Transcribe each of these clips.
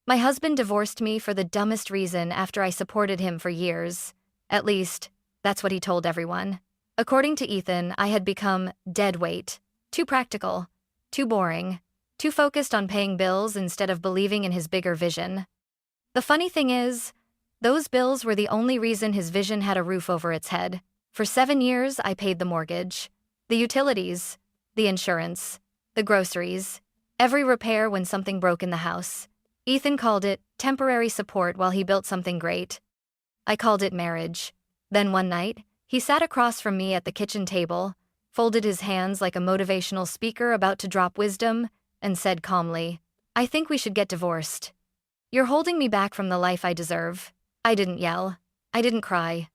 My husband divorced me for the dumbest reason after I supported him for years. At least, that's what he told everyone. According to Ethan, I had become dead weight. Too practical. Too boring. Too focused on paying bills instead of believing in his bigger vision. The funny thing is, those bills were the only reason his vision had a roof over its head. For 7 years, I paid the mortgage, the utilities, the insurance, the groceries, every repair when something broke in the house. Ethan called it temporary support while he built something great. I called it marriage. Then one night, he sat across from me at the kitchen table, folded his hands like a motivational speaker about to drop wisdom, and said calmly, "I think we should get divorced. You're holding me back from the life I deserve." I didn't yell. I didn't cry.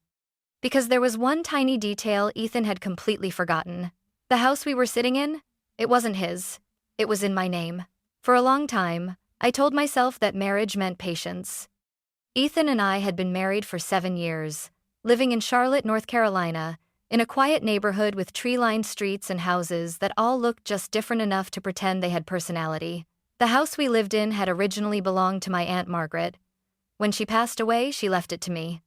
Because there was one tiny detail Ethan had completely forgotten. The house we were sitting in, it wasn't his. It was in my name. For a long time, I told myself that marriage meant patience. Ethan and I had been married for 7 years, living in Charlotte, North Carolina, in a quiet neighborhood with tree-lined streets and houses that all looked just different enough to pretend they had personality. The house we lived in had originally belonged to my Aunt Margaret. When she passed away, she left it to me.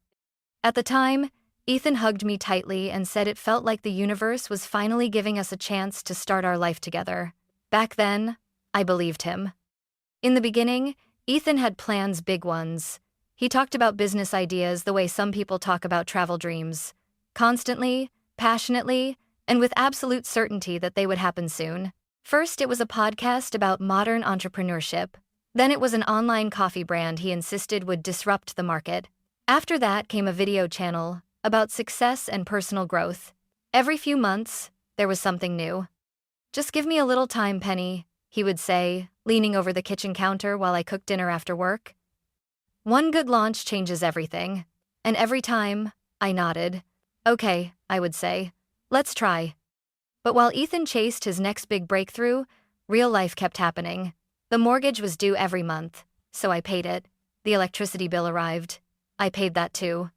At the time, Ethan hugged me tightly and said it felt like the universe was finally giving us a chance to start our life together. Back then, I believed him. In the beginning, Ethan had plans, big ones. He talked about business ideas the way some people talk about travel dreams. Constantly, passionately, and with absolute certainty that they would happen soon. First, it was a podcast about modern entrepreneurship. Then it was an online coffee brand he insisted would disrupt the market. After that came a video channel about success and personal growth. Every few months, there was something new. "Just give me a little time, Penny," he would say, leaning over the kitchen counter while I cooked dinner after work. "One good launch changes everything." And every time, I nodded. "Okay," I would say. "Let's try." But while Ethan chased his next big breakthrough, real life kept happening. The mortgage was due every month, so I paid it. The electricity bill arrived. I paid that too.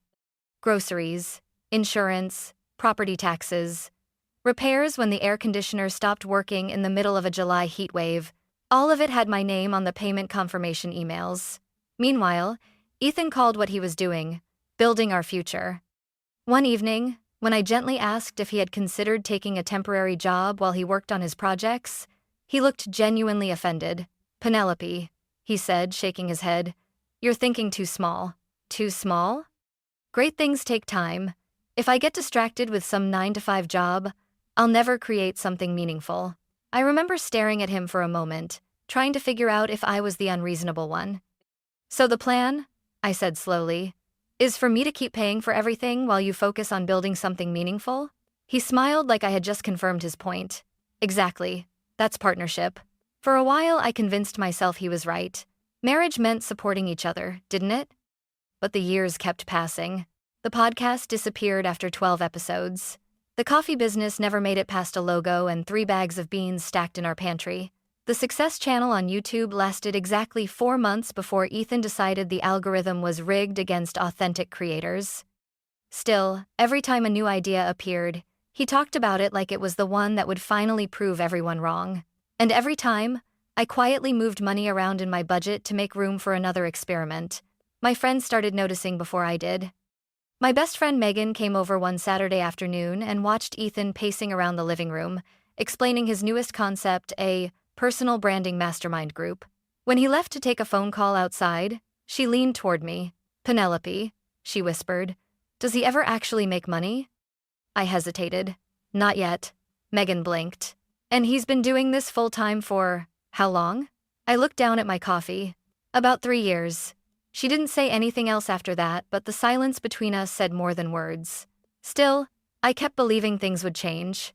Groceries, insurance, property taxes, repairs when the air conditioner stopped working in the middle of a July heat wave. All of it had my name on the payment confirmation emails. Meanwhile, Ethan called what he was doing, building our future. One evening, when I gently asked if he had considered taking a temporary job while he worked on his projects, he looked genuinely offended. "Penelope," he said, shaking his head, "you're thinking too small." Too small? Great things take time. If I get distracted with some 9-to-5 job, I'll never create something meaningful. I remember staring at him for a moment, trying to figure out if I was the unreasonable one. "So the plan," I said slowly, "is for me to keep paying for everything while you focus on building something meaningful?" He smiled like I had just confirmed his point. "Exactly. That's partnership." For a while, I convinced myself he was right. Marriage meant supporting each other, didn't it? But the years kept passing. The podcast disappeared after 12 episodes. The coffee business never made it past a logo and 3 bags of beans stacked in our pantry. The Success channel on YouTube lasted exactly 4 months before Ethan decided the algorithm was rigged against authentic creators. Still, every time a new idea appeared, he talked about it like it was the one that would finally prove everyone wrong. And every time, I quietly moved money around in my budget to make room for another experiment. My friends started noticing before I did. My best friend Megan came over one Saturday afternoon and watched Ethan pacing around the living room, explaining his newest concept, a personal branding mastermind group. When he left to take a phone call outside, she leaned toward me. "Penelope," she whispered, "does he ever actually make money?" I hesitated. "Not yet." Megan blinked. "And he's been doing this full-time for how long?" I looked down at my coffee. "About 3 years." She didn't say anything else after that, but the silence between us said more than words. Still, I kept believing things would change.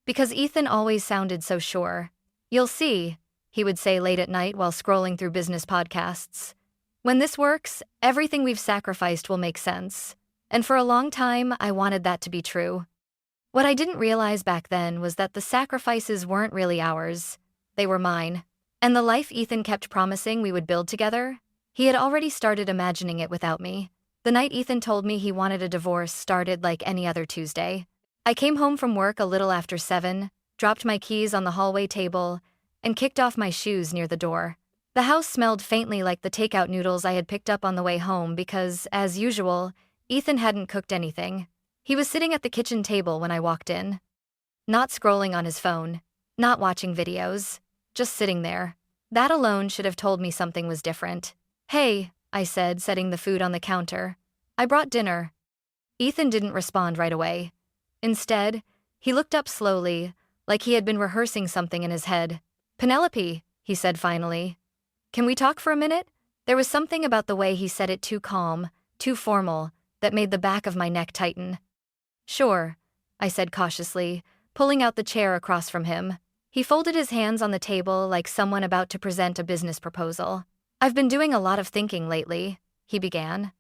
Because Ethan always sounded so sure. "You'll see," he would say late at night while scrolling through business podcasts. "When this works, everything we've sacrificed will make sense." And for a long time, I wanted that to be true. What I didn't realize back then was that the sacrifices weren't really ours. They were mine. And the life Ethan kept promising we would build together, he had already started imagining it without me. The night Ethan told me he wanted a divorce started like any other Tuesday. I came home from work a little after 7, dropped my keys on the hallway table, and kicked off my shoes near the door. The house smelled faintly like the takeout noodles I had picked up on the way home because, as usual, Ethan hadn't cooked anything. He was sitting at the kitchen table when I walked in. Not scrolling on his phone, not watching videos, just sitting there. That alone should have told me something was different. "Hey," I said, setting the food on the counter. "I brought dinner." Ethan didn't respond right away. Instead, he looked up slowly, like he had been rehearsing something in his head. "Penelope," he said finally. "Can we talk for a minute?" There was something about the way he said it, too calm, too formal, that made the back of my neck tighten. "Sure," I said cautiously, pulling out the chair across from him. He folded his hands on the table like someone about to present a business proposal. "I've been doing a lot of thinking lately," he began.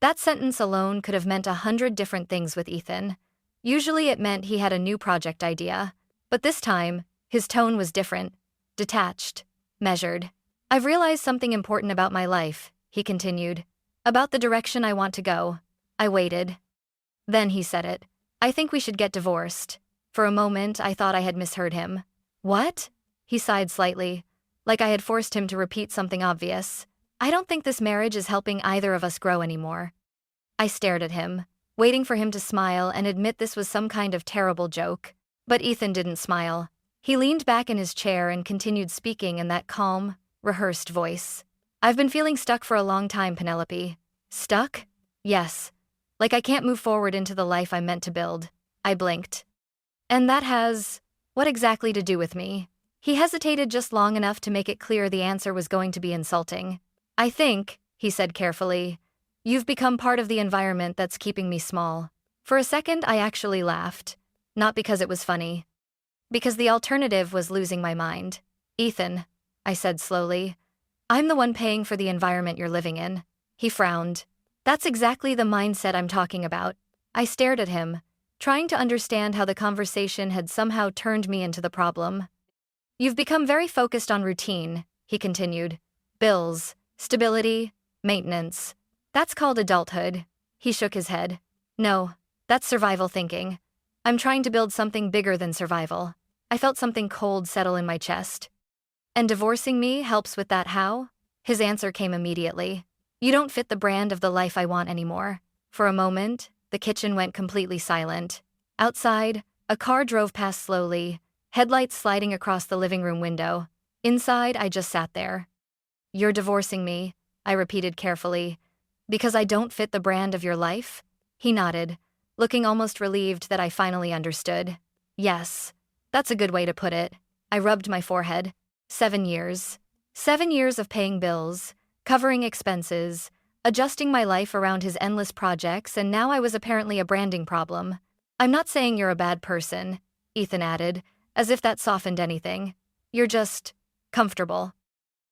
That sentence alone could have meant 100 different things with Ethan. Usually it meant he had a new project idea. But this time, his tone was different, detached, measured. "I've realized something important about my life," he continued. "About the direction I want to go." I waited. Then he said it. "I think we should get divorced." For a moment, I thought I had misheard him. "What?" He sighed slightly, like I had forced him to repeat something obvious. "I don't think this marriage is helping either of us grow anymore." I stared at him, waiting for him to smile and admit this was some kind of terrible joke. But Ethan didn't smile. He leaned back in his chair and continued speaking in that calm, rehearsed voice. "I've been feeling stuck for a long time, Penelope." "Stuck?" "Yes. Like I can't move forward into the life I'm meant to build." I blinked. "And that has what exactly to do with me?" He hesitated just long enough to make it clear the answer was going to be insulting. "I think," he said carefully, "you've become part of the environment that's keeping me small." For a second, I actually laughed. Not because it was funny. Because the alternative was losing my mind. "Ethan," I said slowly, "I'm the one paying for the environment you're living in." He frowned. "That's exactly the mindset I'm talking about." I stared at him, trying to understand how the conversation had somehow turned me into the problem. "You've become very focused on routine," he continued. "Bills, stability, maintenance. That's called adulthood." He shook his head. "No, that's survival thinking. I'm trying to build something bigger than survival." I felt something cold settle in my chest. "And divorcing me helps with that, how?" His answer came immediately. "You don't fit the brand of the life I want anymore." For a moment, the kitchen went completely silent. Outside, a car drove past slowly, headlights sliding across the living room window. Inside, I just sat there. "You're divorcing me," I repeated carefully. "Because I don't fit the brand of your life?" He nodded, looking almost relieved that I finally understood. "Yes, that's a good way to put it." I rubbed my forehead. 7 years. 7 years of paying bills, covering expenses, adjusting my life around his endless projects, and now I was apparently a branding problem. "I'm not saying you're a bad person," Ethan added, as if that softened anything. "You're just comfortable."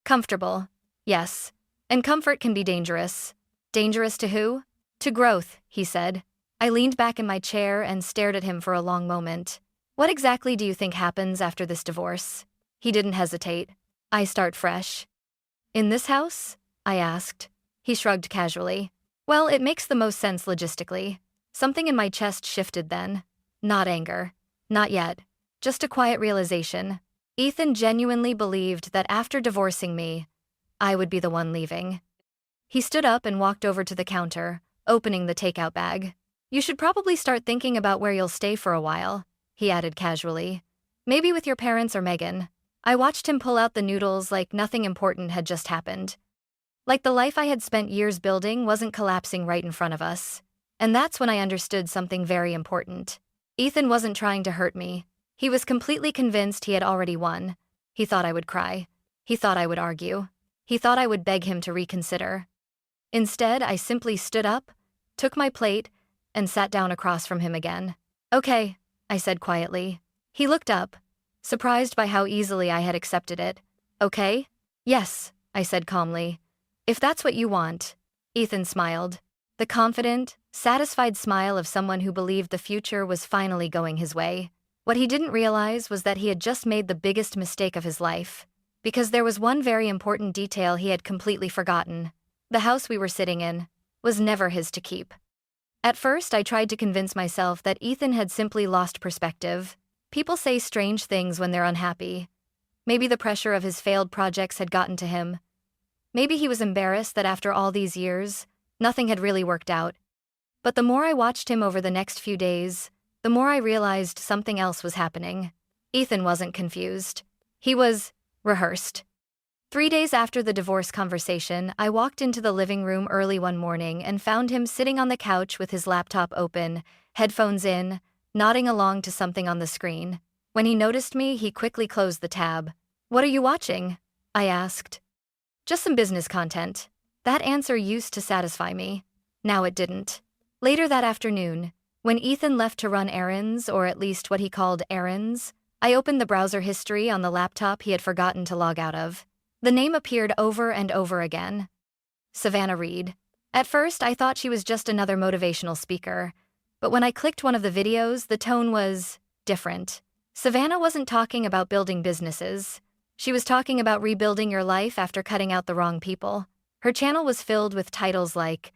Comfortable. Yes. And comfort can be dangerous. Dangerous to who? To growth, he said. I leaned back in my chair and stared at him for a long moment. "What exactly do you think happens after this divorce?" He didn't hesitate. "I start fresh." "In this house?" I asked. He shrugged casually. "Well, it makes the most sense logistically." Something in my chest shifted then. Not anger. Not yet. Just a quiet realization. Ethan genuinely believed that after divorcing me, I would be the one leaving. He stood up and walked over to the counter, opening the takeout bag. "You should probably start thinking about where you'll stay for a while," he added casually. "Maybe with your parents or Megan." I watched him pull out the noodles like nothing important had just happened. Like the life I had spent years building wasn't collapsing right in front of us. And that's when I understood something very important. Ethan wasn't trying to hurt me. He was completely convinced he had already won. He thought I would cry. He thought I would argue. He thought I would beg him to reconsider. Instead, I simply stood up, took my plate, and sat down across from him again. "Okay," I said quietly. He looked up, surprised by how easily I had accepted it. "Okay?" "Yes," I said calmly. "If that's what you want." Ethan smiled. The confident, satisfied smile of someone who believed the future was finally going his way. What he didn't realize was that he had just made the biggest mistake of his life. Because there was one very important detail he had completely forgotten. The house we were sitting in was never his to keep. At first, I tried to convince myself that Ethan had simply lost perspective. People say strange things when they're unhappy. Maybe the pressure of his failed projects had gotten to him. Maybe he was embarrassed that after all these years, nothing had really worked out. But the more I watched him over the next few days, the more I realized something else was happening. Ethan wasn't confused. He was rehearsed. 3 days after the divorce conversation, I walked into the living room early one morning and found him sitting on the couch with his laptop open, headphones in, nodding along to something on the screen. When he noticed me, he quickly closed the tab. "What are you watching?" I asked. "Just some business content." That answer used to satisfy me. Now it didn't. Later that afternoon, when Ethan left to run errands, or at least what he called errands, I opened the browser history on the laptop he had forgotten to log out of. The name appeared over and over again. Savannah Reed. At first, I thought she was just another motivational speaker, but when I clicked one of the videos, the tone was different. Savannah wasn't talking about building businesses. She was talking about rebuilding your life after cutting out the wrong people. Her channel was filled with titles like,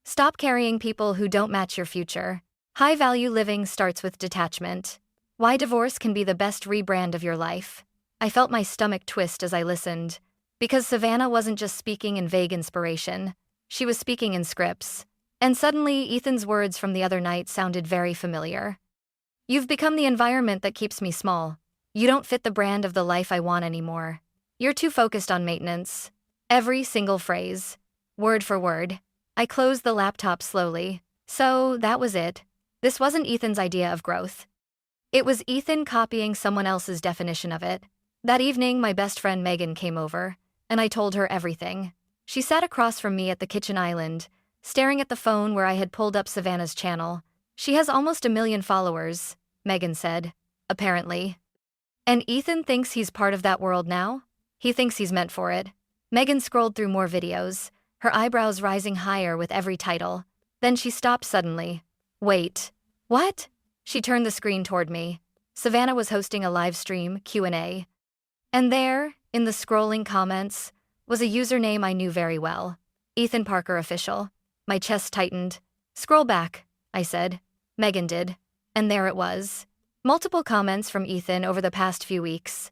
"Stop Carrying People Who Don't Match Your Future," "High Value Living Starts with Detachment," "Why Divorce Can Be the Best Rebrand of Your Life." I felt my stomach twist as I listened, because Savannah wasn't just speaking in vague inspiration. She was speaking in scripts. And suddenly, Ethan's words from the other night sounded very familiar. "You've become the environment that keeps me small. You don't fit the brand of the life I want anymore. You're too focused on maintenance." Every single phrase. Word for word. I closed the laptop slowly. So, that was it. This wasn't Ethan's idea of growth. It was Ethan copying someone else's definition of it. That evening, my best friend Megan came over, and I told her everything. She sat across from me at the kitchen island, staring at the phone where I had pulled up Savannah's channel. "She has almost 1 million followers," Megan said, "apparently. And Ethan thinks he's part of that world now? He thinks he's meant for it." Megan scrolled through more videos, her eyebrows rising higher with every title. Then she stopped suddenly. "Wait. What?" She turned the screen toward me. Savannah was hosting a live stream, Q&A. And there, in the scrolling comments, was a username I knew very well. Ethan Parker Official. My chest tightened. "Scroll back," I said. Megan did. And there it was. Multiple comments from Ethan over the past few weeks.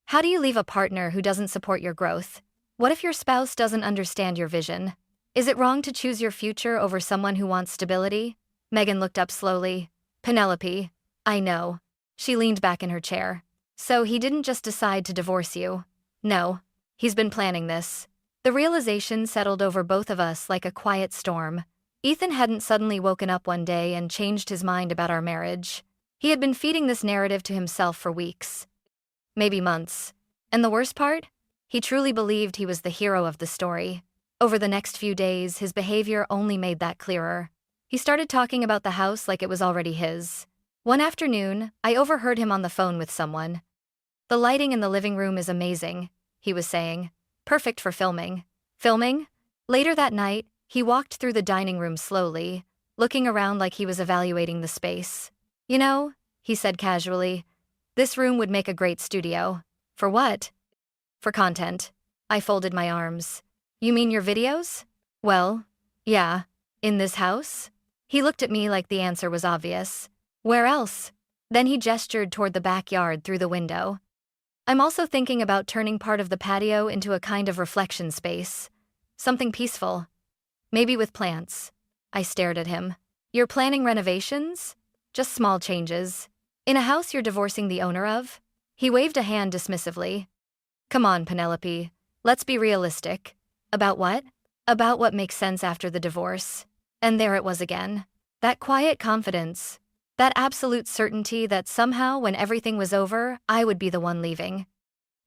"How do you leave a partner who doesn't support your growth? What if your spouse doesn't understand your vision? Is it wrong to choose your future over someone who wants stability?" Megan looked up slowly. "Penelope, I know." She leaned back in her chair. "So he didn't just decide to divorce you." "No. He's been planning this." The realization settled over both of us like a quiet storm. Ethan hadn't suddenly woken up one day and changed his mind about our marriage. He had been feeding this narrative to himself for weeks. Maybe months. And the worst part? He truly believed he was the hero of the story. Over the next few days, his behavior only made that clearer. He started talking about the house like it was already his. One afternoon, I overheard him on the phone with someone. "The lighting in the living room is amazing," he was saying. "Perfect for filming." Filming? Later that night, he walked through the dining room slowly, looking around like he was evaluating the space. "You know," he said casually, "this room would make a great studio." "For what?" "For content." I folded my arms. "You mean your videos?" "Well, yeah. In this house?" He looked at me like the answer was obvious. "Where else?" Then he gestured toward the backyard through the window. "I'm also thinking about turning part of the patio into a kind of reflection space. Something peaceful. Maybe with plants." I stared at him. "You're planning renovations?" "Just small changes. In a house you're divorcing the owner of?" He waved a hand dismissively. "Come on, Penelope. Let's be realistic." "About what?" "About what makes sense after the divorce." And there it was again. That quiet confidence. That absolute certainty that somehow, when everything was over, I would be the one leaving.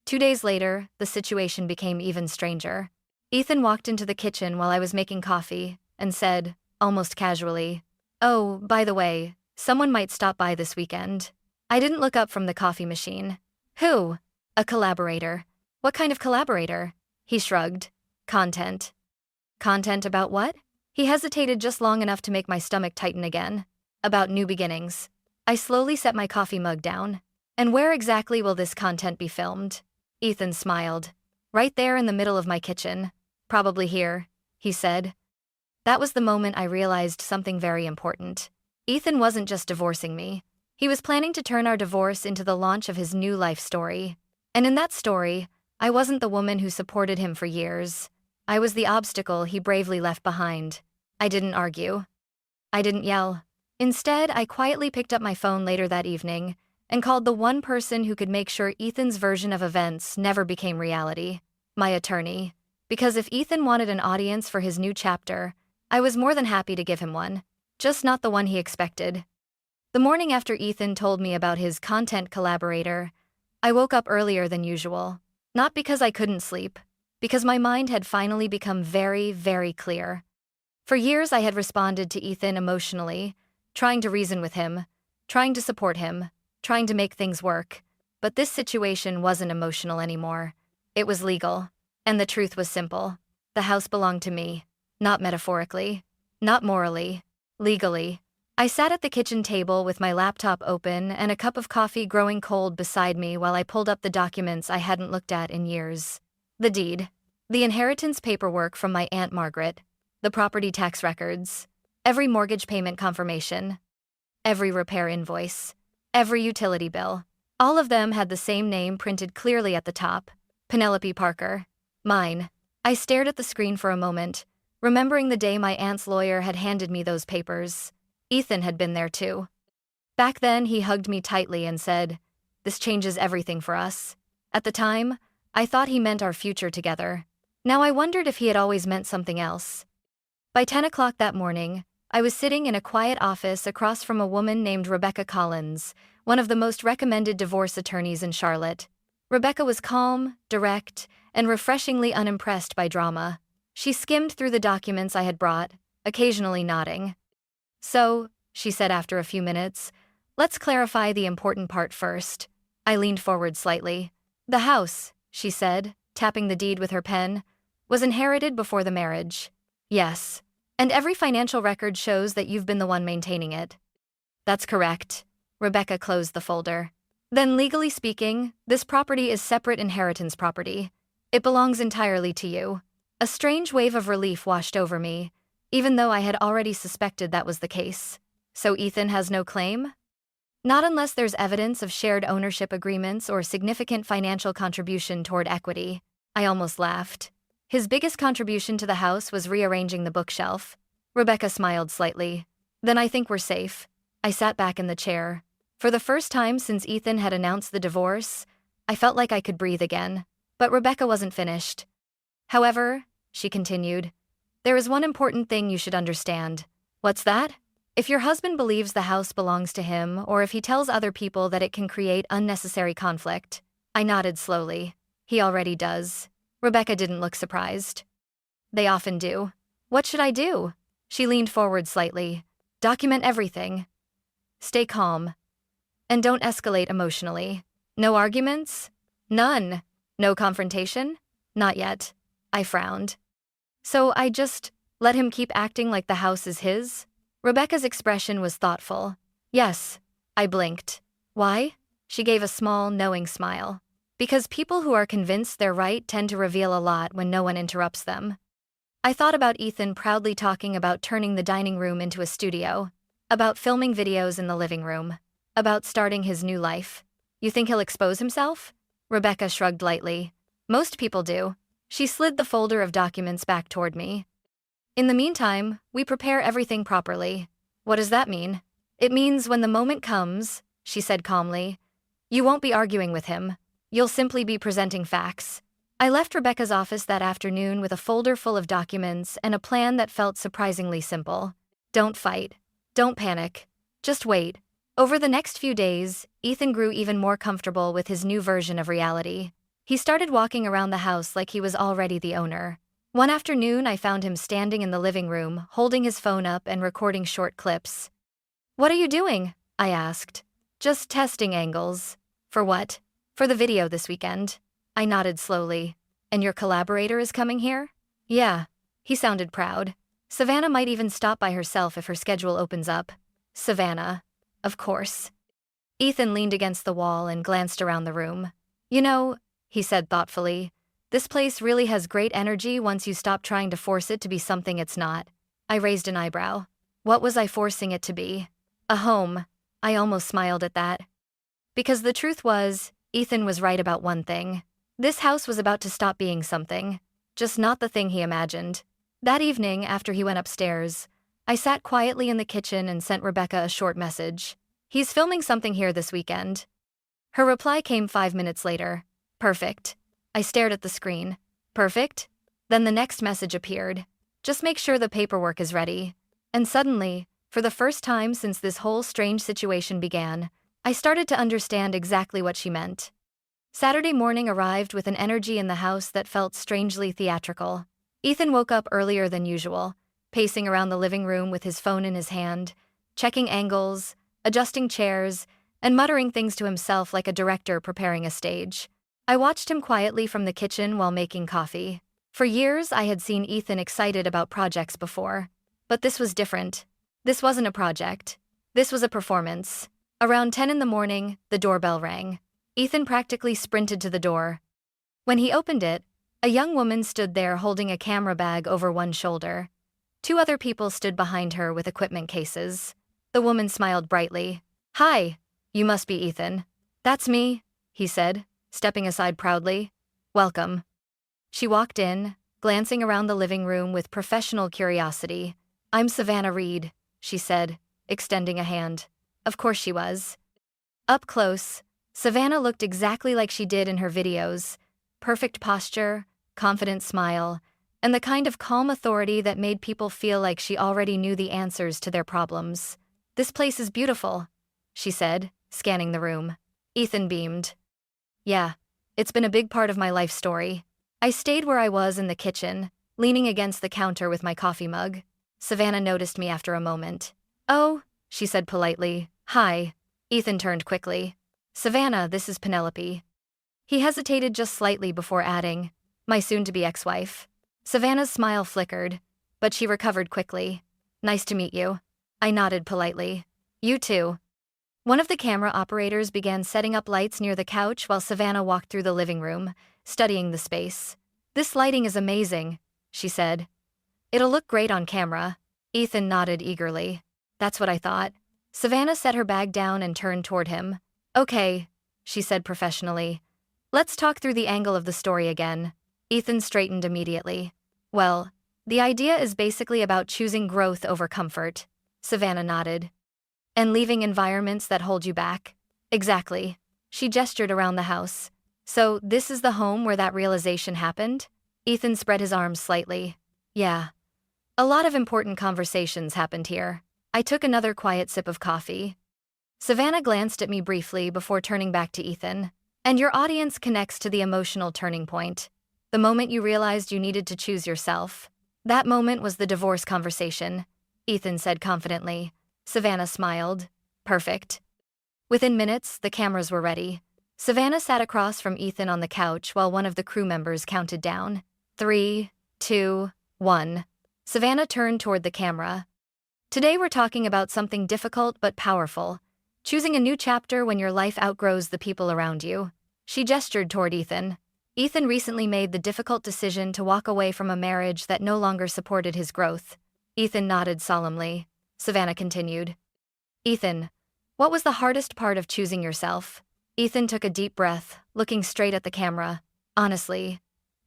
2 days later, the situation became even stranger. Ethan walked into the kitchen while I was making coffee and said, almost casually, "Oh, by the way, someone might stop by this weekend." I didn't look up from the coffee machine. "Who?" "A collaborator." "What kind of collaborator?" He shrugged. "Content." "Content about what?" He hesitated just long enough to make my stomach tighten again. "About new beginnings." I slowly set my coffee mug down. "And where exactly will this content be filmed?" Ethan smiled. "Right there in the middle of my kitchen. Probably here," he said. That was the moment I realized something very important. Ethan wasn't just divorcing me. He was planning to turn our divorce into the launch of his new life story. And in that story, I wasn't the woman who supported him for years. I was the obstacle he bravely left behind. I didn't argue. I didn't yell. Instead, I quietly picked up my phone later that evening and called the one person who could make sure Ethan's version of events never became reality: my attorney. Because if Ethan wanted an audience for his new chapter, I was more than happy to give him one, just not the one he expected. The morning after Ethan told me about his content collaborator, I woke up earlier than usual. Not because I couldn't sleep, because my mind had finally become very, very clear. For years I had responded to Ethan emotionally, trying to reason with him, trying to support him, trying to make things work. But this situation wasn't emotional anymore. It was legal. And the truth was simple. The house belonged to me. Not metaphorically. Not morally. Legally. I sat at the kitchen table with my laptop open and a cup of coffee growing cold beside me while I pulled up the documents I hadn't looked at in years. The deed. The inheritance paperwork from my Aunt Margaret. The property tax records. Every mortgage payment confirmation. Every repair invoice. Every utility bill. All of them had the same name printed clearly at the top: Penelope Parker. Mine. I stared at the screen for a moment, remembering the day my aunt's lawyer had handed me those papers. Ethan had been there too. Back then, he hugged me tightly and said, "This changes everything for us." At the time, I thought he meant our future together. Now I wondered if he had always meant something else. By 10 o'clock that morning, I was sitting in a quiet office across from a woman named Rebecca Collins, one of the most recommended divorce attorneys in Charlotte. Rebecca was calm, direct, and refreshingly unimpressed by drama. She skimmed through the documents I had brought, occasionally nodding. "So," she said after a few minutes, "let's clarify the important part first." I leaned forward slightly. "The house," she said, tapping the deed with her pen, "was inherited before the marriage." "Yes. And every financial record shows that you've been the one maintaining it." "That's correct." Rebecca closed the folder. "Then legally speaking, this property is separate inheritance property. It belongs entirely to you." A strange wave of relief washed over me, even though I had already suspected that was the case. So Ethan has no claim? Not unless there's evidence of shared ownership agreements or significant financial contribution toward equity. I almost laughed. His biggest contribution to the house was rearranging the bookshelf. Rebecca smiled slightly. "Then I think we're safe." I sat back in the chair. For the first time since Ethan had announced the divorce, I felt like I could breathe again. But Rebecca wasn't finished. "However," she continued, "there is one important thing you should understand." "What's that?" "If your husband believes the house belongs to him, or if he tells other people that it can create unnecessary conflict." I nodded slowly. "He already does." Rebecca didn't look surprised. "They often do." "What should I do?" She leaned forward slightly. "Document everything. Stay calm. And don't escalate emotionally. No arguments? None. No confrontation? Not yet." I frowned. "So I just let him keep acting like the house is his?" Rebecca's expression was thoughtful. "Yes." I blinked. "Why?" She gave a small, knowing smile. "Because people who are convinced they're right tend to reveal a lot when no one interrupts them." I thought about Ethan proudly talking about turning the dining room into a studio, about filming videos in the living room, about starting his new life. "You think he'll expose himself?" Rebecca shrugged lightly. "Most people do." She slid the folder of documents back toward me. "In the meantime, we prepare everything properly." "What does that mean?" "It means when the moment comes," she said calmly, "you won't be arguing with him. You'll simply be presenting facts." I left Rebecca's office that afternoon with a folder full of documents and a plan that felt surprisingly simple. Don't fight. Don't panic. Just wait. Over the next few days, Ethan grew even more comfortable with his new version of reality. He started walking around the house like he was already the owner. One afternoon, I found him standing in the living room, holding his phone up and recording short clips. "What are you doing?" I asked. "Just testing angles." "For what?" "For the video this weekend." I nodded slowly. "And your collaborator is coming here?" "Yeah." He sounded proud. "Savannah might even stop by herself if her schedule opens up." "Savannah. Of course." Ethan leaned against the wall and glanced around the room. "You know," he said thoughtfully, "this place really has great energy once you stop trying to force it to be something it's not." I raised an eyebrow. What was I forcing it to be? A home. I almost smiled at that. Because the truth was, Ethan was right about one thing. This house was about to stop being something, just not the thing he imagined. That evening, after he went upstairs, I sat quietly in the kitchen and sent Rebecca a short message. He's filming something here this weekend. Her reply came 5 minutes later. Perfect. I stared at the screen. Perfect? Then the next message appeared. Just make sure the paperwork is ready. And suddenly, for the first time since this whole strange situation began, I started to understand exactly what she meant. Saturday morning arrived with an energy in the house that felt strangely theatrical. Ethan woke up earlier than usual, pacing around the living room with his phone in his hand, checking angles, adjusting chairs, and muttering things to himself like a director preparing a stage. I watched him quietly from the kitchen while making coffee. For years, I had seen Ethan excited about projects before. But this was different. This wasn't a project. This was a performance. Around 10 in the morning, the doorbell rang. Ethan practically sprinted to the door. When he opened it, a young woman stood there holding a camera bag over one shoulder. 2 other people stood behind her with equipment cases. The woman smiled brightly. "Hi, you must be Ethan." "That's me," he said, stepping aside proudly. "Welcome." She walked in, glancing around the living room with professional curiosity. "I'm Savannah Reed," she said, extending a hand. Of course she was. Up close, Savannah looked exactly like she did in her videos. Perfect posture, confident smile, and the kind of calm authority that made people feel like she already knew the answers to their problems. "This place is beautiful," she said, scanning the room. Ethan beamed. "Yeah, it's been a big part of my life story." I stayed where I was in the kitchen, leaning against the counter with my coffee mug. Savannah noticed me after a moment. "Oh," she said politely. "Hi." Ethan turned quickly. "Savannah, this is Penelope." He hesitated just slightly before adding, "My soon-to-be ex-wife." Savannah's smile flickered, but she recovered quickly. "Nice to meet you." I nodded politely. "You too." One of the camera operators began setting up lights near the couch while Savannah walked through the living room, studying the space. "This lighting is amazing," she said. "It'll look great on camera." Ethan nodded eagerly. "That's what I thought." Savannah set her bag down and turned toward him. "Okay," she said professionally. "Let's talk through the angle of the story again." Ethan straightened immediately. "Well, the idea is basically about choosing growth over comfort." Savannah nodded. "And leaving environments that hold you back?" "Exactly." She gestured around the house. "So this is the home where that realization happened?" Ethan spread his arms slightly. "Yeah. A lot of important conversations happened here." I took another quiet sip of coffee. Savannah glanced at me briefly before turning back to Ethan. "And your audience connects to the emotional turning point. The moment you realized you needed to choose yourself. That moment was the divorce conversation," Ethan said confidently. Savannah smiled. "Perfect." Within minutes, the cameras were ready. Savannah sat across from Ethan on the couch while one of the crew members counted down. 3, 2, 1. Savannah turned toward the camera. "Today we're talking about something difficult but powerful. Choosing a new chapter when your life outgrows the people around you." She gestured toward Ethan. Ethan recently made the difficult decision to walk away from a marriage that no longer supported his growth. Ethan nodded solemnly. Savannah continued. "Ethan, what was the hardest part of choosing yourself?" Ethan took a deep breath, looking straight at the camera. "Honestly,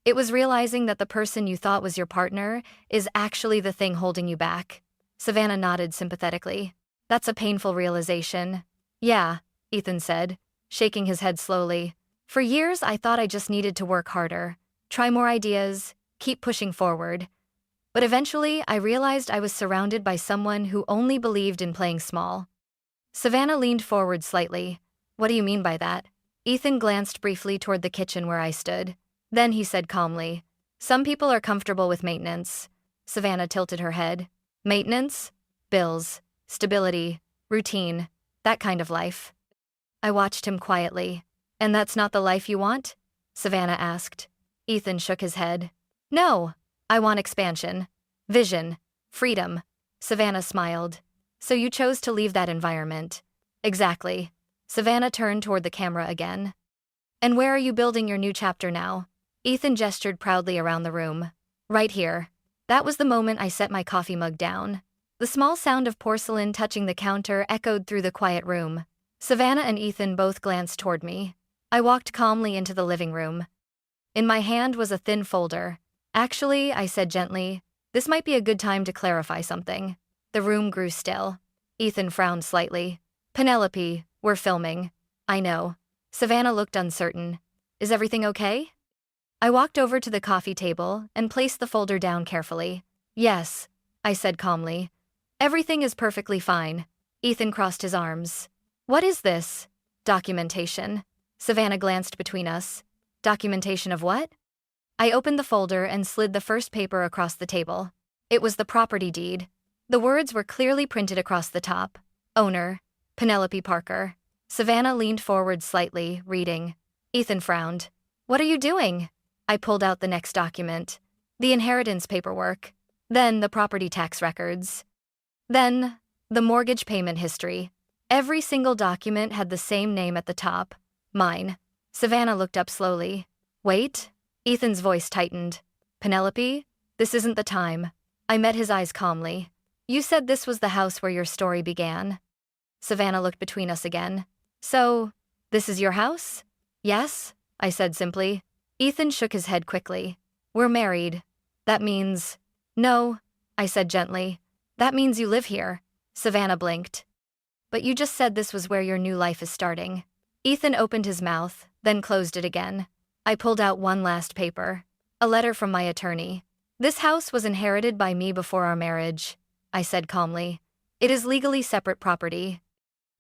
it was realizing that the person you thought was your partner is actually the thing holding you back." Savannah nodded sympathetically. "That's a painful realization." "Yeah," Ethan said, shaking his head slowly. "For years I thought I just needed to work harder, try more ideas, keep pushing forward. But eventually I realized I was surrounded by someone who only believed in playing small." Savannah leaned forward slightly. "What do you mean by that?" Ethan glanced briefly toward the kitchen where I stood. Then he said calmly, "Some people are comfortable with maintenance." Savannah tilted her head. "Maintenance? Bills, stability, routine, that kind of life." I watched him quietly. "And that's not the life you want?" Savannah asked. Ethan shook his head. "No, I want expansion, vision, freedom." Savannah smiled. "So you chose to leave that environment." "Exactly." Savannah turned toward the camera again. "And where are you building your new chapter now?" Ethan gestured proudly around the room. "Right here." That was the moment I set my coffee mug down. The small sound of porcelain touching the counter echoed through the quiet room. Savannah and Ethan both glanced toward me. I walked calmly into the living room. In my hand was a thin folder. Actually, I said gently, this might be a good time to clarify something. The room grew still. Ethan frowned slightly. Penelope, we're filming. I know. Savannah looked uncertain. Is everything okay? I walked over to the coffee table and placed the folder down carefully. Yes, I said calmly. Everything is perfectly fine. Ethan crossed his arms. What is this? Documentation. Savannah glanced between us. Documentation of what? I opened the folder and slid the first paper across the table. It was the property deed. The words were clearly printed across the top. Owner, Penelope Parker. Savannah leaned forward slightly, reading. Ethan frowned. What are you doing? I pulled out the next document. The inheritance paperwork. Then the property tax records. Then the mortgage payment history. Every single document had the same name at the top. Mine. Savannah looked up slowly. Wait. Ethan's voice tightened. Penelope, this isn't the time. I met his eyes calmly. You said this was the house where your story began. Savannah looked between us again. So, this is your house? Yes, I said simply. Ethan shook his head quickly. We're married. That means… No, I said gently. That means you live here. Savannah blinked. But you just said this was where your new life is starting. Ethan opened his mouth, then closed it again. I pulled out one last paper. A letter from my attorney. This house was inherited by me before our marriage, I said calmly. It is legally separate property.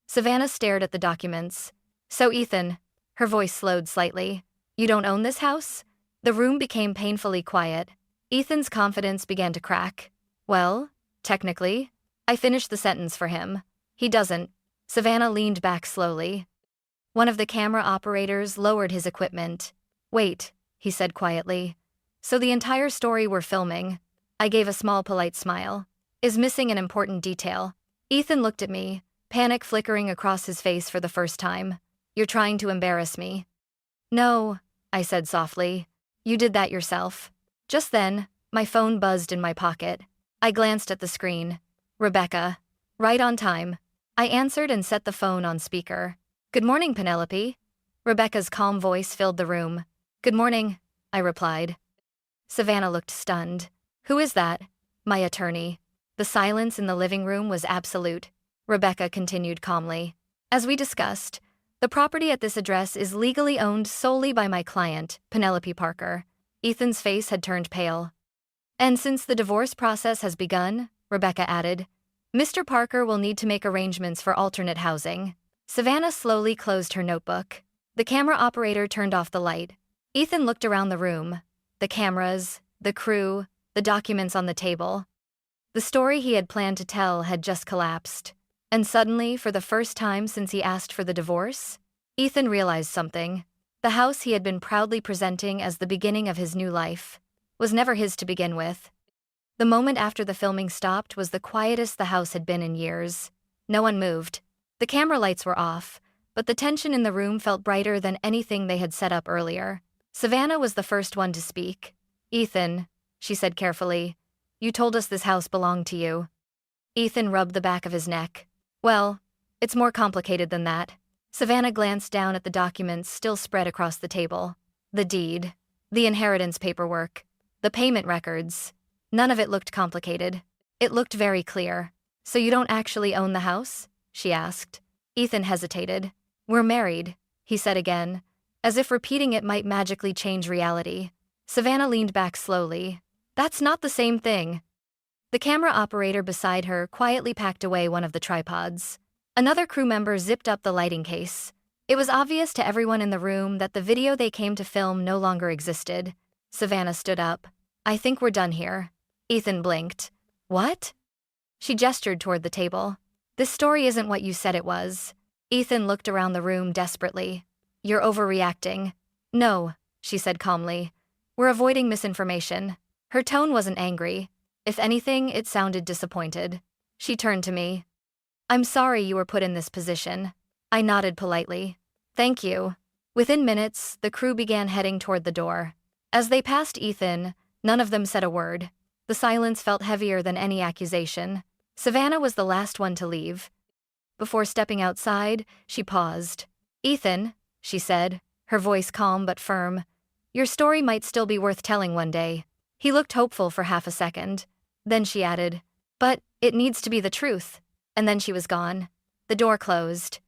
Savannah stared at the documents. So Ethan, her voice slowed slightly. You don't own this house? The room became painfully quiet. Ethan's confidence began to crack. Well, technically. I finished the sentence for him. He doesn't. Savannah leaned back slowly. One of the camera operators lowered his equipment. Wait, he said quietly. So the entire story we're filming, I gave a small polite smile, is missing an important detail. Ethan looked at me, panic flickering across his face for the first time. You're trying to embarrass me. No, I said softly. You did that yourself. Just then, my phone buzzed in my pocket. I glanced at the screen. Rebecca. Right on time. I answered and set the phone on speaker. Good morning, Penelope. Rebecca's calm voice filled the room. Good morning, I replied. Savannah looked stunned. Who is that? My attorney. The silence in the living room was absolute. Rebecca continued calmly. As we discussed, the property at this address is legally owned solely by my client, Penelope Parker. Ethan's face had turned pale. And since the divorce process has begun, Rebecca added, Mr. Parker will need to make arrangements for alternate housing. Savannah slowly closed her notebook. The camera operator turned off the light. Ethan looked around the room. The cameras, the crew, the documents on the table. The story he had planned to tell had just collapsed. And suddenly, for the first time since he asked for the divorce, Ethan realized something. The house he had been proudly presenting as the beginning of his new life was never his to begin with. The moment after the filming stopped was the quietest the house had been in years. No one moved. The camera lights were off, but the tension in the room felt brighter than anything they had set up earlier. Savannah was the first one to speak. Ethan, she said carefully, you told us this house belonged to you. Ethan rubbed the back of his neck. Well, it's more complicated than that. Savannah glanced down at the documents still spread across the table. The deed, the inheritance paperwork, the payment records. None of it looked complicated. It looked very clear. So you don't actually own the house? She asked. Ethan hesitated. We're married, he said again, as if repeating it might magically change reality. Savannah leaned back slowly. That's not the same thing. The camera operator beside her quietly packed away one of the tripods. Another crew member zipped up the lighting case. It was obvious to everyone in the room that the video they came to film no longer existed. Savannah stood up. I think we're done here. Ethan blinked. What? She gestured toward the table. This story isn't what you said it was. Ethan looked around the room desperately. You're overreacting. No, she said calmly. We're avoiding misinformation. Her tone wasn't angry. If anything, it sounded disappointed. She turned to me. I'm sorry you were put in this position. I nodded politely. Thank you. Within minutes, the crew began heading toward the door. As they passed Ethan, none of them said a word. The silence felt heavier than any accusation. Savannah was the last one to leave. Before stepping outside, she paused. Ethan, she said, her voice calm but firm. Your story might still be worth telling one day. He looked hopeful for half a second. Then she added, but it needs to be the truth. And then she was gone. The door closed.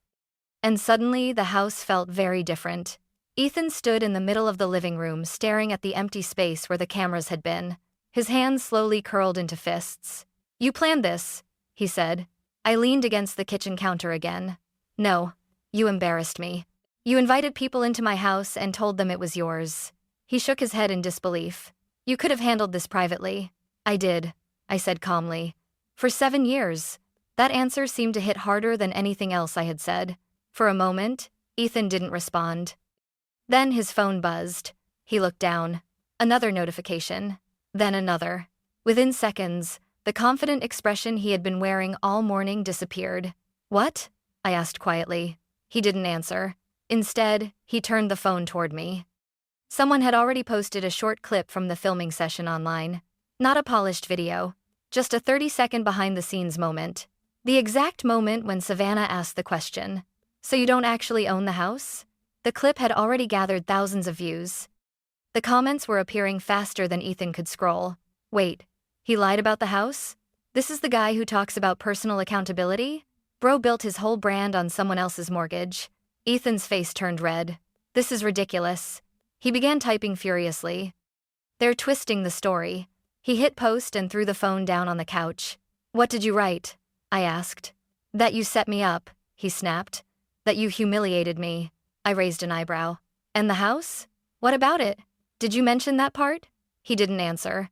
And suddenly the house felt very different. Ethan stood in the middle of the living room staring at the empty space where the cameras had been. His hands slowly curled into fists. You planned this, he said. I leaned against the kitchen counter again. No, you embarrassed me. You invited people into my house and told them it was yours. He shook his head in disbelief. You could have handled this privately. I did, I said calmly. For 7 years. That answer seemed to hit harder than anything else I had said. For a moment, Ethan didn't respond. Then his phone buzzed. He looked down. Another notification. Then another. Within seconds, the confident expression he had been wearing all morning disappeared. What? I asked quietly. He didn't answer. Instead, he turned the phone toward me. Someone had already posted a short clip from the filming session online. Not a polished video. Just a 30-second behind-the-scenes moment. The exact moment when Savannah asked the question. So you don't actually own the house? The clip had already gathered thousands of views. The comments were appearing faster than Ethan could scroll. Wait, he lied about the house? This is the guy who talks about personal accountability? Bro built his whole brand on someone else's mortgage. Ethan's face turned red. This is ridiculous. He began typing furiously. They're twisting the story. He hit post and threw the phone down on the couch. What did you write? I asked. That you set me up, he snapped. That you humiliated me. I raised an eyebrow. And the house? What about it? Did you mention that part? He didn't answer.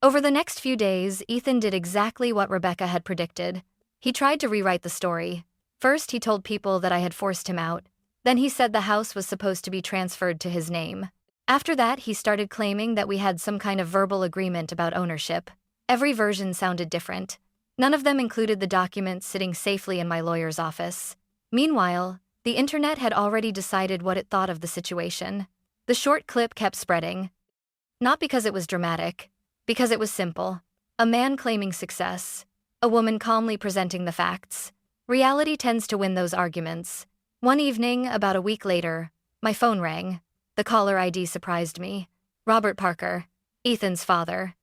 Over the next few days, Ethan did exactly what Rebecca had predicted. He tried to rewrite the story. First, he told people that I had forced him out. Then he said the house was supposed to be transferred to his name. After that, he started claiming that we had some kind of verbal agreement about ownership. Every version sounded different. None of them included the documents sitting safely in my lawyer's office. Meanwhile, the internet had already decided what it thought of the situation. The short clip kept spreading. Not because it was dramatic, because it was simple. A man claiming success. A woman calmly presenting the facts. Reality tends to win those arguments. One evening, about a week later, my phone rang. The caller ID surprised me. Robert Parker, Ethan's father.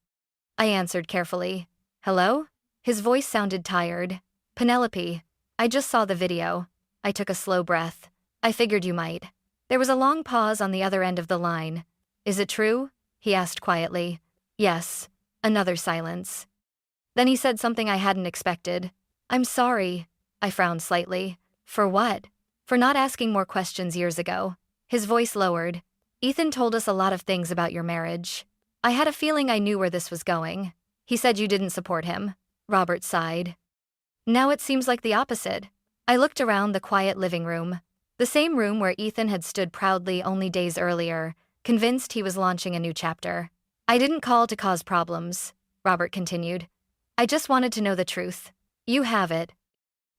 I answered carefully. Hello? His voice sounded tired. Penelope, I just saw the video. I took a slow breath. I figured you might. There was a long pause on the other end of the line. Is it true? He asked quietly. Yes. Another silence. Then he said something I hadn't expected. I'm sorry. I frowned slightly. For what? For not asking more questions years ago. His voice lowered. Ethan told us a lot of things about your marriage. I had a feeling I knew where this was going. He said you didn't support him. Robert sighed. Now it seems like the opposite. I looked around the quiet living room. The same room where Ethan had stood proudly only days earlier, convinced he was launching a new chapter. I didn't call to cause problems, Robert continued. I just wanted to know the truth. You have it.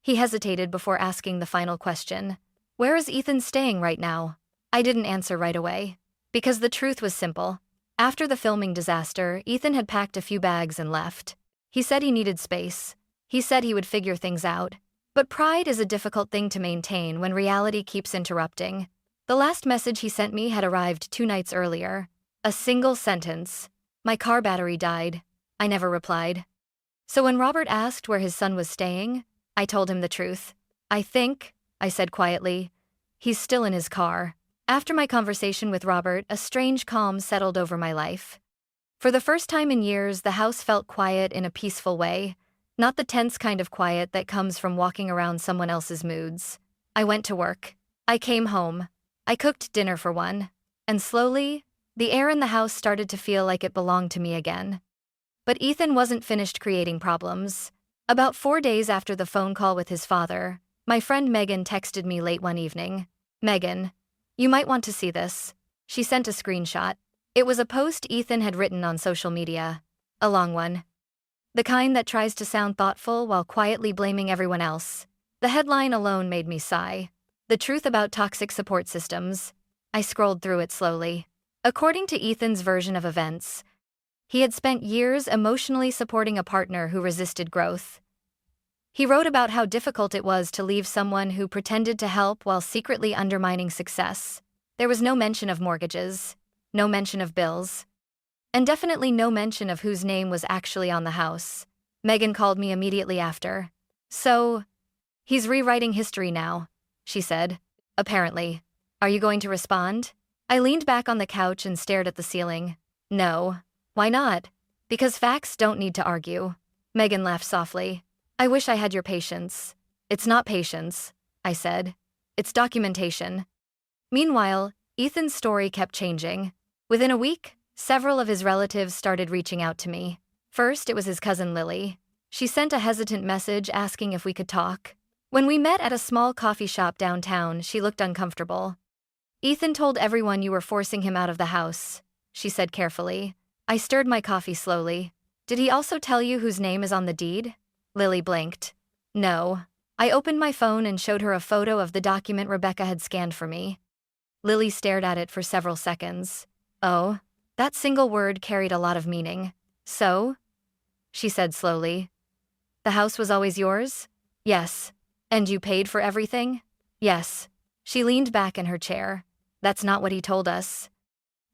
He hesitated before asking the final question. Where is Ethan staying right now? I didn't answer right away. Because the truth was simple. After the filming disaster, Ethan had packed a few bags and left. He said he needed space. He said he would figure things out. But pride is a difficult thing to maintain when reality keeps interrupting. The last message he sent me had arrived 2 nights earlier. A single sentence. My car battery died. I never replied. So when Robert asked where his son was staying, I told him the truth. I think, I said quietly, he's still in his car. After my conversation with Robert, a strange calm settled over my life. For the first time in years, the house felt quiet in a peaceful way, not the tense kind of quiet that comes from walking around someone else's moods. I went to work. I came home. I cooked dinner for one. And slowly, the air in the house started to feel like it belonged to me again. But Ethan wasn't finished creating problems. About 4 days after the phone call with his father, my friend Megan texted me late one evening. Megan, you might want to see this. She sent a screenshot. It was a post Ethan had written on social media. A long one. The kind that tries to sound thoughtful while quietly blaming everyone else. The headline alone made me sigh. The truth about toxic support systems. I scrolled through it slowly. According to Ethan's version of events, he had spent years emotionally supporting a partner who resisted growth. He wrote about how difficult it was to leave someone who pretended to help while secretly undermining success. There was no mention of mortgages, no mention of bills, and definitely no mention of whose name was actually on the house. Megan called me immediately after. So, he's rewriting history now, she said. Apparently. Are you going to respond? I leaned back on the couch and stared at the ceiling. No. Why not? Because facts don't need to argue. Megan laughed softly. I wish I had your patience. It's not patience, I said. It's documentation. Meanwhile, Ethan's story kept changing. Within a week, several of his relatives started reaching out to me. First, it was his cousin Lily. She sent a hesitant message asking if we could talk. When we met at a small coffee shop downtown, she looked uncomfortable. Ethan told everyone you were forcing him out of the house, she said carefully. I stirred my coffee slowly. Did he also tell you whose name is on the deed? Lily blinked. No. I opened my phone and showed her a photo of the document Rebecca had scanned for me. Lily stared at it for several seconds. Oh, that single word carried a lot of meaning. So? She said slowly. The house was always yours? Yes. And you paid for everything? Yes. She leaned back in her chair. That's not what he told us.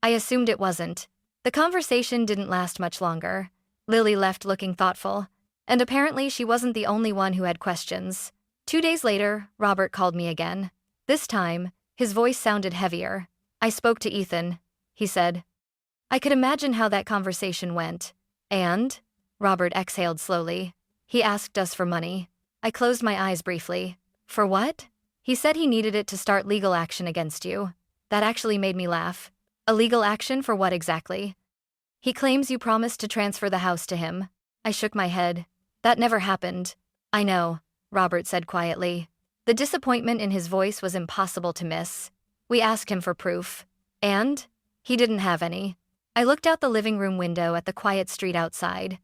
I assumed it wasn't. The conversation didn't last much longer. Lily left looking thoughtful, and apparently she wasn't the only one who had questions. 2 days later, Robert called me again. This time, his voice sounded heavier. I spoke to Ethan, he said. I could imagine how that conversation went. And? Robert exhaled slowly. He asked us for money. I closed my eyes briefly. For what? He said he needed it to start legal action against you. That actually made me laugh. A legal action for what exactly? He claims you promised to transfer the house to him. I shook my head. That never happened. I know, Robert said quietly. The disappointment in his voice was impossible to miss. We asked him for proof. And? He didn't have any. I looked out the living room window at the quiet street outside.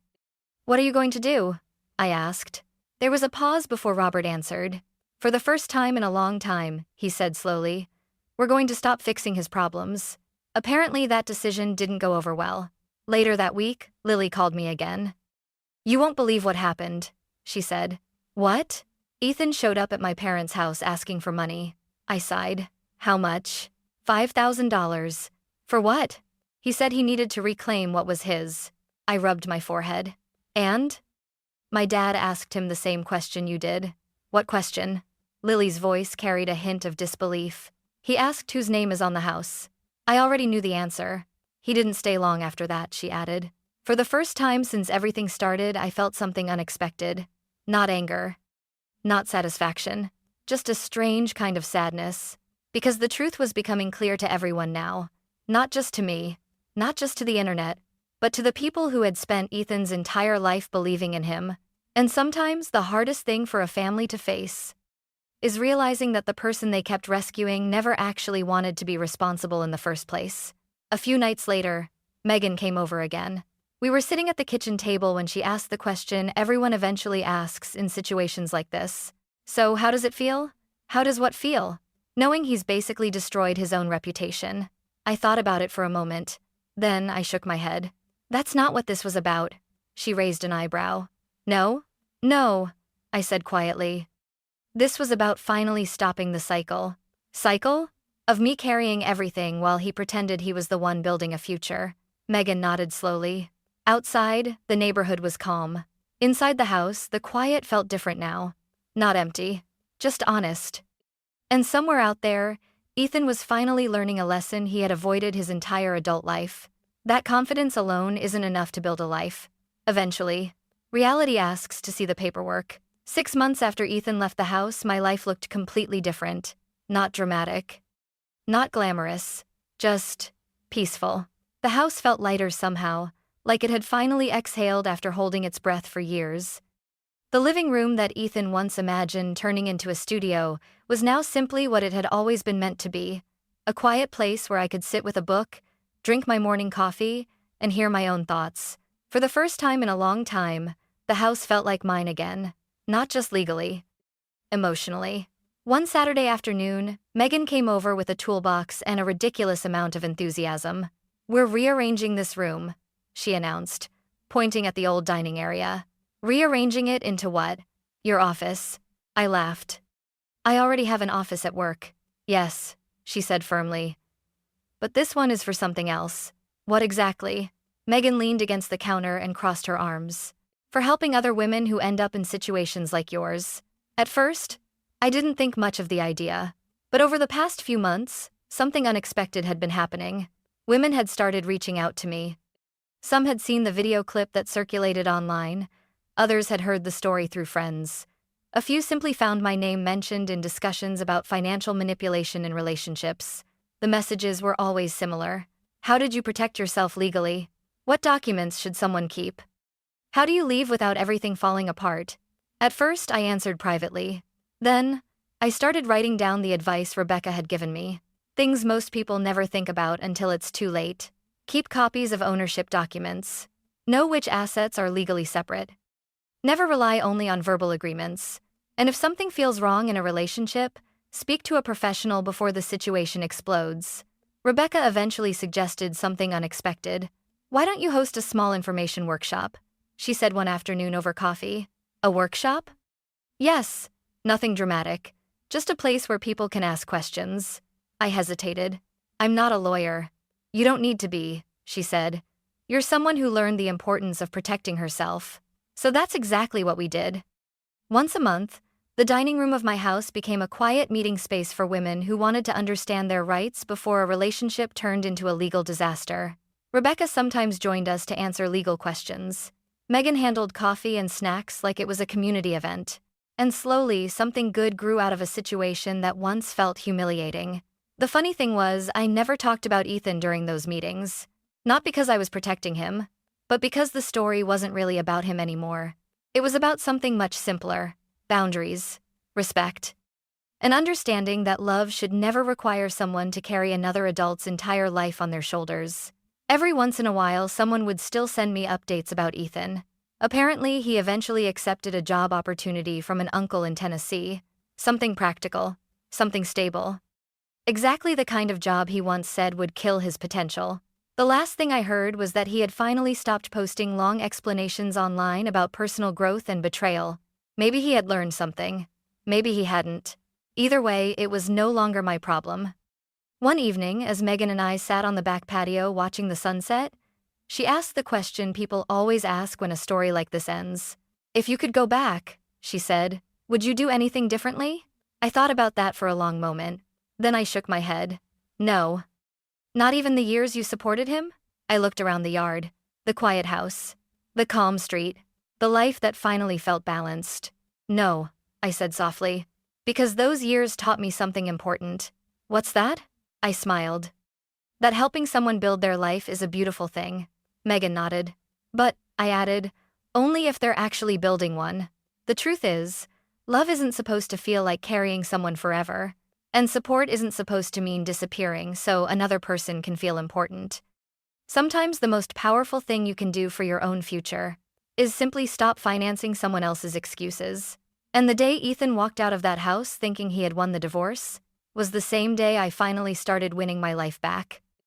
What are you going to do? I asked. There was a pause before Robert answered. For the first time in a long time, he said slowly, we're going to stop fixing his problems. Apparently that decision didn't go over well. Later that week, Lily called me again. You won't believe what happened, she said. What? Ethan showed up at my parents' house asking for money. I sighed. How much? $5,000. For what? He said he needed to reclaim what was his. I rubbed my forehead. And? My dad asked him the same question you did. What question? Lily's voice carried a hint of disbelief. He asked whose name is on the house. I already knew the answer. He didn't stay long after that, she added. For the first time since everything started, I felt something unexpected. Not anger. Not satisfaction. Just a strange kind of sadness. Because the truth was becoming clear to everyone now. Not just to me. Not just to the internet. But to the people who had spent Ethan's entire life believing in him. And sometimes the hardest thing for a family to face is realizing that the person they kept rescuing never actually wanted to be responsible in the first place. A few nights later, Megan came over again. We were sitting at the kitchen table when she asked the question everyone eventually asks in situations like this. So how does it feel? How does what feel? Knowing he's basically destroyed his own reputation. I thought about it for a moment. Then I shook my head. That's not what this was about. She raised an eyebrow. No? No, I said quietly. This was about finally stopping the cycle. Cycle? Of me carrying everything while he pretended he was the one building a future. Megan nodded slowly. Outside, the neighborhood was calm. Inside the house, the quiet felt different now. Not empty. Just honest. And somewhere out there, Ethan was finally learning a lesson he had avoided his entire adult life. That confidence alone isn't enough to build a life. Eventually, reality asks to see the paperwork. 6 months after Ethan left the house, my life looked completely different. Not dramatic. Not glamorous. Just peaceful. The house felt lighter somehow, like it had finally exhaled after holding its breath for years. The living room that Ethan once imagined turning into a studio was now simply what it had always been meant to be. A quiet place where I could sit with a book, drink my morning coffee, and hear my own thoughts. For the first time in a long time, the house felt like mine again. Not just legally. Emotionally. One Saturday afternoon, Megan came over with a toolbox and a ridiculous amount of enthusiasm. We're rearranging this room, she announced, pointing at the old dining area. Rearranging it into what? Your office. I laughed. I already have an office at work. Yes, she said firmly. but this one is for something else. What exactly? Megan leaned against the counter and crossed her arms. For helping other women who end up in situations like yours. At first, I didn't think much of the idea. But over the past few months, something unexpected had been happening. Women had started reaching out to me. Some had seen the video clip that circulated online. Others had heard the story through friends. A few simply found my name mentioned in discussions about financial manipulation in relationships. The messages were always similar. How did you protect yourself legally? What documents should someone keep? How do you leave without everything falling apart? At first, I answered privately. Then, I started writing down the advice Rebecca had given me. Things most people never think about until it's too late. Keep copies of ownership documents. Know which assets are legally separate. Never rely only on verbal agreements. And if something feels wrong in a relationship, speak to a professional before the situation explodes. Rebecca eventually suggested something unexpected. Why don't you host a small information workshop? She said one afternoon over coffee. A workshop? Yes, nothing dramatic. Just a place where people can ask questions. I hesitated. I'm not a lawyer. You don't need to be, she said. You're someone who learned the importance of protecting herself. So that's exactly what we did. Once a month, the dining room of my house became a quiet meeting space for women who wanted to understand their rights before a relationship turned into a legal disaster. Rebecca sometimes joined us to answer legal questions. Megan handled coffee and snacks like it was a community event. And slowly, something good grew out of a situation that once felt humiliating. The funny thing was, I never talked about Ethan during those meetings. Not because I was protecting him, but because the story wasn't really about him anymore. It was about something much simpler: boundaries, respect, an understanding that love should never require someone to carry another adult's entire life on their shoulders. Every once in a while, someone would still send me updates about Ethan. Apparently, he eventually accepted a job opportunity from an uncle in Tennessee. Something practical, something stable. Exactly the kind of job he once said would kill his potential. The last thing I heard was that he had finally stopped posting long explanations online about personal growth and betrayal. Maybe he had learned something. Maybe he hadn't. Either way, it was no longer my problem. One evening, as Megan and I sat on the back patio watching the sunset, she asked the question people always ask when a story like this ends. If you could go back, she said, would you do anything differently? I thought about that for a long moment. Then I shook my head. No. Not even the years you supported him? I looked around the yard. The quiet house. The calm street. The life that finally felt balanced. No, I said softly. Because those years taught me something important. What's that? I smiled. That helping someone build their life is a beautiful thing. Megan nodded. But, I added, only if they're actually building one. The truth is, love isn't supposed to feel like carrying someone forever. And support isn't supposed to mean disappearing so another person can feel important. Sometimes the most powerful thing you can do for your own future is simply stop financing someone else's excuses. And the day Ethan walked out of that house thinking he had won the divorce was the same day I finally started winning my life back.